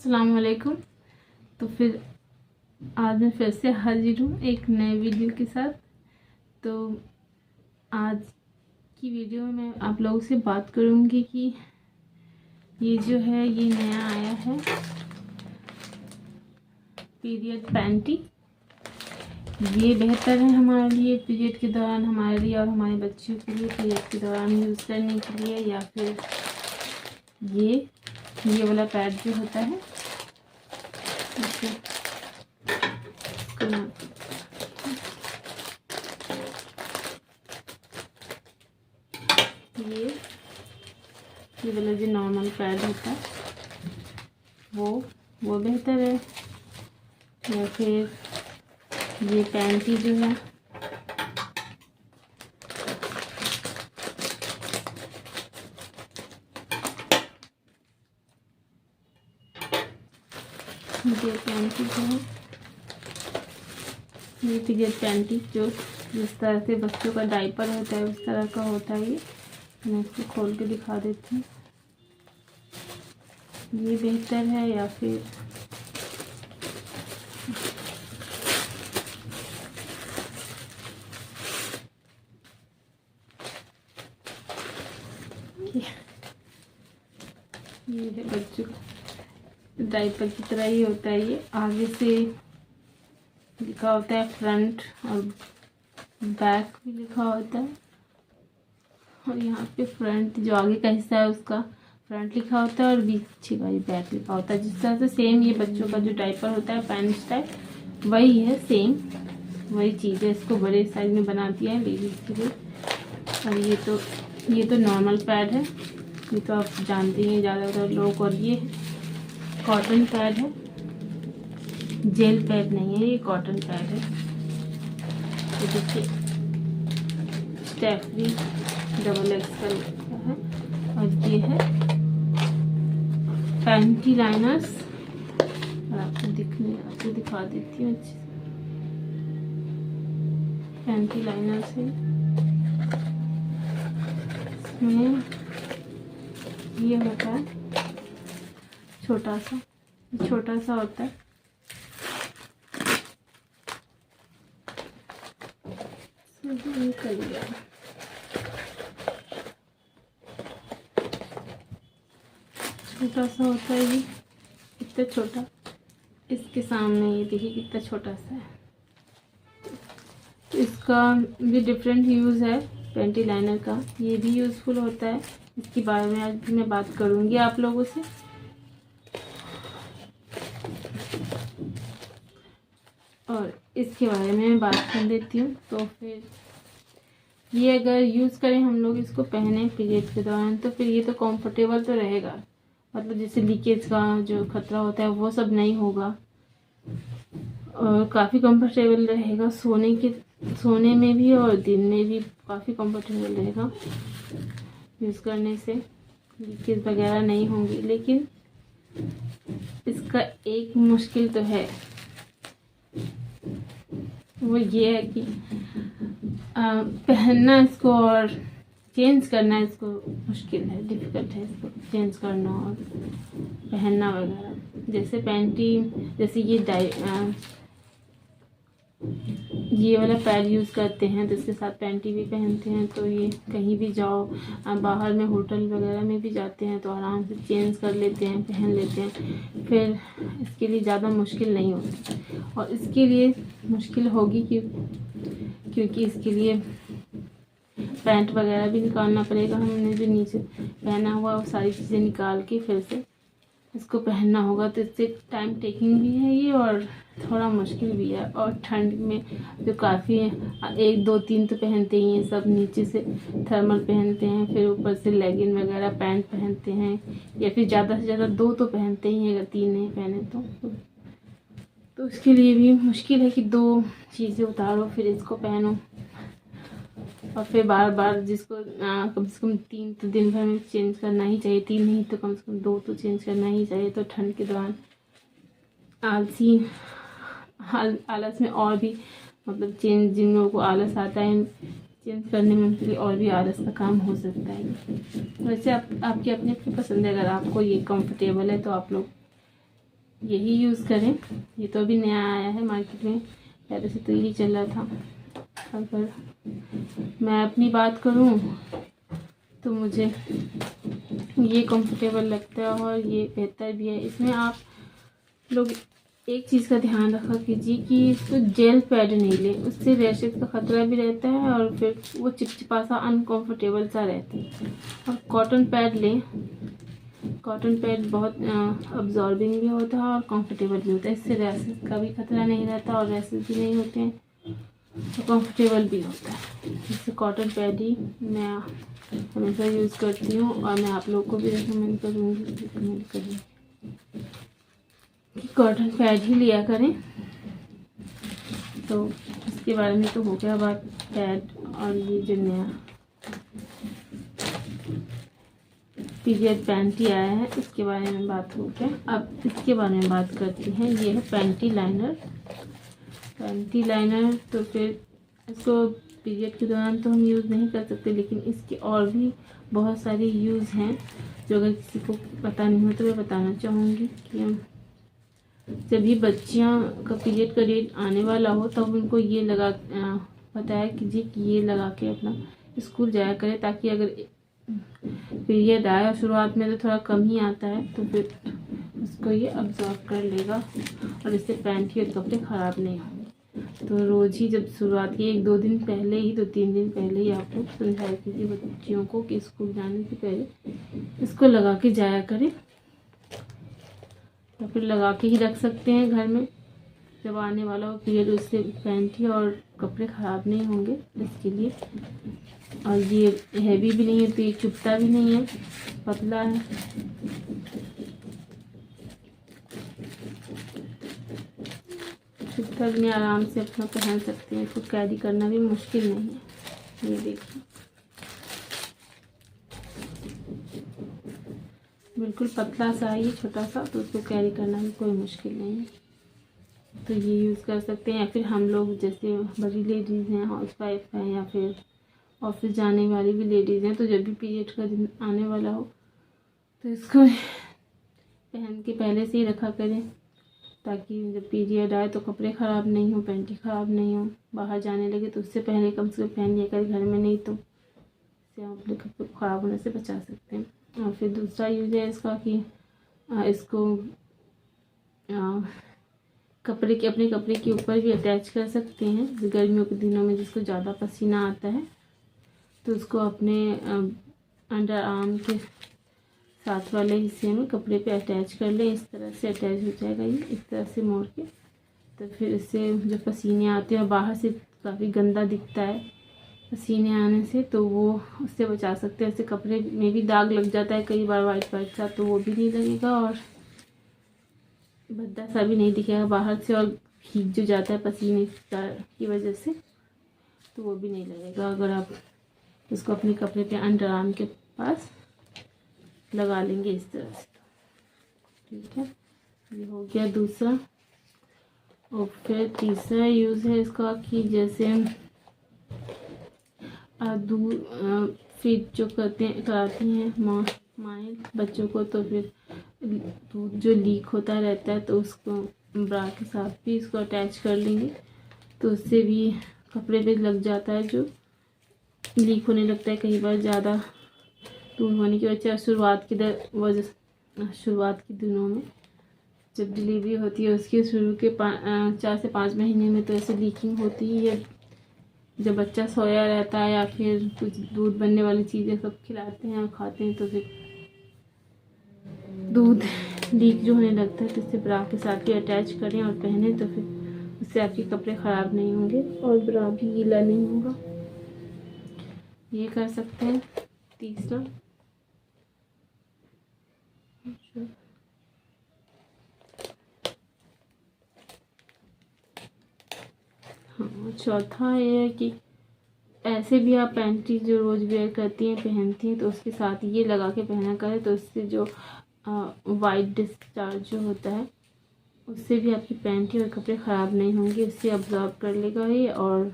अस्सलाम वालेकुम। तो फिर आज मैं फिर से हाजिर हूँ एक नए वीडियो के साथ। तो आज की वीडियो में मैं आप लोगों से बात करूँगी कि ये जो है ये नया आया है पीरियड पैंटी। ये बेहतर है हमारे लिए पीरियड के दौरान, हमारे लिए और हमारे बच्चों के लिए पीरियड के दौरान यूज़ करने के लिए, या फिर ये वाला पैड जो होता है ये वाला जो नॉर्मल पैड होता है वो बेहतर है, या फिर ये पैंटी जो है ये पैंटी जो है ये पीरियड पैंटी जो जिस तरह से बच्चों का डायपर होता है उस तरह का होता है। ये मैं इसको खोल के दिखा देती हूँ। ये बेहतर है या फिर ये है बच्चों का डायपर की तरह ही होता है। ये आगे से लिखा होता है फ्रंट और बैक भी लिखा होता है, और यहाँ पे फ्रंट जो आगे का हिस्सा है उसका फ्रंट लिखा होता है और पीछे का ये बैक लिखा होता है। जिस तरह से सेम ये बच्चों का जो डायपर होता है पैंट टाइप वही है, सेम वही चीज़ है। इसको बड़े साइज में बना दिया है बेबीज के लिए। और ये तो नॉर्मल पैड है, ये तो आप जानते हैं ज़्यादातर लोग। और ये कॉटन पैड है, जेल पैड नहीं है, ये कॉटन पैड है। तो देखिए स्टेफरी डबल एक्सल का है। और ये है पैंटी लाइनर्स, और आपको दिखा देती हूँ अच्छे से। पैंटी लाइनर्स है, इसमें ये होता है छोटा सा होता है। ये कर लिया छोटा सा होता है। ये कितना छोटा, इसके सामने ये देखिए कितना छोटा सा है। तो इसका भी डिफरेंट यूज़ है पैंटी लाइनर का, ये भी यूज़फुल होता है। इसके बारे में आज भी मैं बात करूँगी आप लोगों से। और इसके बारे में मैं बात कर लेती हूँ। तो फिर ये अगर यूज़ करें हम लोग, इसको पहने पीरियड के दौरान, तो फिर ये तो कंफर्टेबल तो रहेगा, मतलब जैसे लीकेज का जो खतरा होता है वो सब नहीं होगा, और काफ़ी कंफर्टेबल रहेगा सोने में भी, और दिन में भी काफ़ी कंफर्टेबल रहेगा। यूज़ करने से लीकेज वगैरह नहीं होंगी। लेकिन इसका एक मुश्किल तो है, वो ये है कि पहनना इसको और चेंज करना इसको मुश्किल है, डिफ़िकल्ट है इसको चेंज करना और पहनना वगैरह। जैसे पैंटी, जैसे ये वाला पैड यूज़ करते हैं तो इसके साथ पैंटी भी पहनते हैं, तो ये कहीं भी जाओ, बाहर में होटल वगैरह में भी जाते हैं तो आराम से चेंज कर लेते हैं, पहन लेते हैं। फिर इसके लिए ज़्यादा मुश्किल नहीं होती, और इसके लिए मुश्किल होगी क्योंकि इसके लिए पैंट वगैरह भी निकालना पड़ेगा। हमने जो नीचे पहना हुआ वो सारी चीज़ें निकाल के फिर से इसको पहनना होगा, तो इससे टाइम टेकिंग भी है ये और थोड़ा मुश्किल भी है। और ठंड में जो काफ़ी 1 2 3 तो पहनते ही हैं सब, नीचे से थर्मल पहनते हैं, फिर ऊपर से लेगिन वगैरह पैंट पहनते हैं, या फिर ज़्यादा से ज़्यादा 2 तो पहनते ही हैं, अगर 3 नहीं पहने तो उसके लिए भी मुश्किल है कि 2 चीज़ें उतारो फिर इसको पहनो, और फिर बार बार जिसको कम से कम 3 तो दिन भर में चेंज करना ही चाहिए, 3 नहीं तो कम से कम 2 तो चेंज करना ही चाहिए। तो ठंड के दौरान आलस में और भी, मतलब जिन लोगों को आलस आता है चेंज करने में, उनके लिए और भी आलस का काम हो सकता है। वैसे आपकी अपनी अपनी पसंद है, अगर आपको ये कंफर्टेबल है तो आप लोग यही यूज़ करें। ये तो अभी नया आया है मार्केट में, पहले से तो यही चल रहा था। अगर मैं अपनी बात करूं तो मुझे ये कंफर्टेबल लगता है और ये बेहतर भी है। इसमें आप लोग एक चीज़ का ध्यान रखा कीजिए कि इसको जेल पैड नहीं लें, उससे रैशेस का खतरा भी रहता है और फिर वो चिपचिपा सा अनकंफर्टेबल सा रहता है। और कॉटन पैड लें, कॉटन पैड बहुत अब्जॉर्बिंग भी होता है और कंफर्टेबल भी होता है। इससे रैशेस का भी खतरा नहीं रहता और रैशेस भी नहीं होते हैं, तो कंफर्टेबल भी होता है। इससे कॉटन पैड ही मैं हमेशा यूज़ करती हूँ और मैं आप लोगों को भी रिकमेंड करूँगी कि कॉटन पैड ही लिया करें। तो इसके बारे में तो हो गया बात पैड। और ये जो नया पीरियड पैंटी आया है इसके बारे में बात हो गया। अब इसके बारे में बात करते हैं। ये है पैंटी लाइनर। पैंटी लाइनर तो फिर इसको पीरियड के दौरान तो हम यूज़ नहीं कर सकते, लेकिन इसके और भी बहुत सारे यूज़ हैं जो अगर किसी को पता नहीं हो तो मैं बताना चाहूँगी कि हम जब भी बच्चियाँ का पीरियड का डेट आने वाला हो तब उनको ये बताया कीजिए कि ये लगा के अपना स्कूल जाया करें, ताकि अगर पीरियड आया शुरुआत में तो थोड़ा कम ही आता है तो फिर उसको ये अब्जॉर्ब कर लेगा और इससे पैंटी और कपड़े ख़राब नहीं होंगे। तो रोज़ ही जब शुरुआत की 1-2 दिन पहले ही, 2-3 दिन पहले ही आप लोग समझाया कीजिए बच्चियों को कि स्कूल जाने से पहले इसको लगा के जाया करें। या फिर लगा के ही रख सकते हैं घर में, जब आने वाला हो पीरियड उससे पैंटी और कपड़े ख़राब नहीं होंगे इसके लिए। और ये हैवी भी नहीं है तो ये चुभता भी नहीं है, पतला है। चुभता भी नहीं, आराम से अपना पहन सकते हैं, इसको कैरी करना भी मुश्किल नहीं है। ये देखिए बिल्कुल पतला सा है ये, छोटा सा, तो उसको कैरी करना भी कोई मुश्किल नहीं है। तो ये यूज़ कर सकते हैं। या फिर हम लोग जैसे बड़ी लेडीज़ हैं, हाउसवाइफ हैं, या फिर ऑफिस जाने वाली भी लेडीज़ हैं, तो जब भी पीरियड का दिन आने वाला हो तो इसको पहन के पहले से ही रखा करें, ताकि जब पीरियड आए तो कपड़े ख़राब नहीं हो, पैंटी ख़राब नहीं हो। बाहर जाने लगे तो उससे पहले कम से कम पहन लिया करें, घर में नहीं तो इससे हम अपने कपड़े ख़राब होने से बचा सकते हैं। और फिर दूसरा यूज़ है इसका कि इसको अपने कपड़े के ऊपर भी अटैच कर सकते हैं। गर्मियों के दिनों में जिसको ज़्यादा पसीना आता है तो उसको अपने अंडर आर्म के साथ वाले हिस्से में कपड़े पे अटैच कर लें। इस तरह से अटैच हो जाएगा ये, इस तरह से मोड़ के। तो फिर इससे जो पसीने आते हैं और बाहर से काफ़ी गंदा दिखता है पसीने आने से, तो वो उससे बचा सकते हैं। इससे कपड़े में भी दाग लग जाता है कई बार वाइट वाइट सा, तो वो भी नहीं लगेगा और भद्दा सा भी नहीं दिखेगा बाहर से, और भीग जो जाता है पसीने की वजह से तो वो भी नहीं लगेगा अगर आप इसको अपने कपड़े पे अंडर आर्म के पास लगा लेंगे इस तरह से। ठीक है, ये हो गया दूसरा। और फिर तीसरा यूज़ है इसका कि जैसे दूध फीड जो कराती हैं माएँ बच्चों को, तो फिर दूध जो लीक होता रहता है तो उसको ब्रा के साथ भी इसको अटैच कर लेंगे, तो उससे भी कपड़े पे लग जाता है जो लीक होने लगता है कई बार ज़्यादा दूध होने की वजह से। शुरुआत के दिनों में जब डिलीवरी होती है उसके शुरू के 4 से 5 महीने में तो ऐसे लीकिंग होती ही है। जब बच्चा सोया रहता है या फिर कुछ दूध बनने वाली चीज़ें सब खिलाते हैं और खाते हैं तो फिर दूध लीक जो होने लगता है, तो इससे ब्रा के साथ भी अटैच करें और पहने, तो फिर उससे आपके कपड़े ख़राब नहीं होंगे और ब्रा भी गीला नहीं होगा। ये कर सकते हैं। तीसरा हाँ, चौथा ये है कि ऐसे भी आप पैंटी जो रोज़ वेयर करती हैं पहनती हैं तो उसके साथ ये लगा के पहना करें, तो इससे जो वाइट डिस्चार्ज जो होता है उससे भी आपकी पैंटी और कपड़े ख़राब नहीं होंगे। इससे अब्जॉर्ब कर लेगा ये, और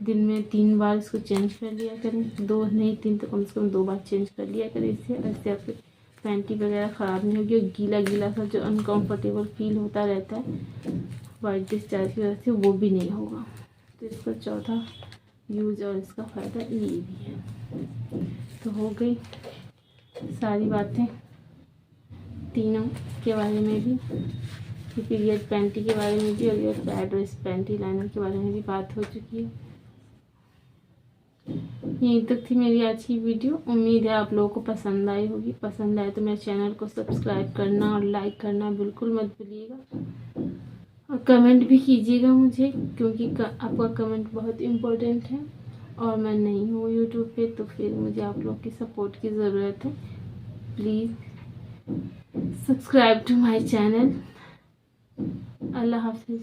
दिन में 3 बार इसको चेंज कर लिया करें, 2 नहीं 3 तो कम से कम 2 बार चेंज कर लिया करें। इससे आपके पैंटी वगैरह ख़राब नहीं होगी और गीला गीला सा जो अनकंफर्टेबल फील होता रहता है वाइट डिस्चार्ज की वजह से वो भी नहीं होगा। तो इसका चौथा यूज और इसका फ़ायदा ये भी है। तो हो गई सारी बातें तीनों के बारे में भी, पीरियड पैंटी के बारे में भी और ये पैड और इस पैंटी लाइनर के बारे में भी बात हो चुकी है। यहीं तक थी मेरी आज की वीडियो। उम्मीद है आप लोगों को पसंद आई होगी। पसंद आए तो मेरे चैनल को सब्सक्राइब करना और लाइक करना बिल्कुल मत भूलिएगा और कमेंट भी कीजिएगा मुझे, क्योंकि आपका कमेंट बहुत इम्पोर्टेंट है और मैं नहीं हूँ यूट्यूब पे, तो फिर मुझे आप लोग की सपोर्ट की ज़रूरत है। Please subscribe to my channel. अल्लाह हाफिज़।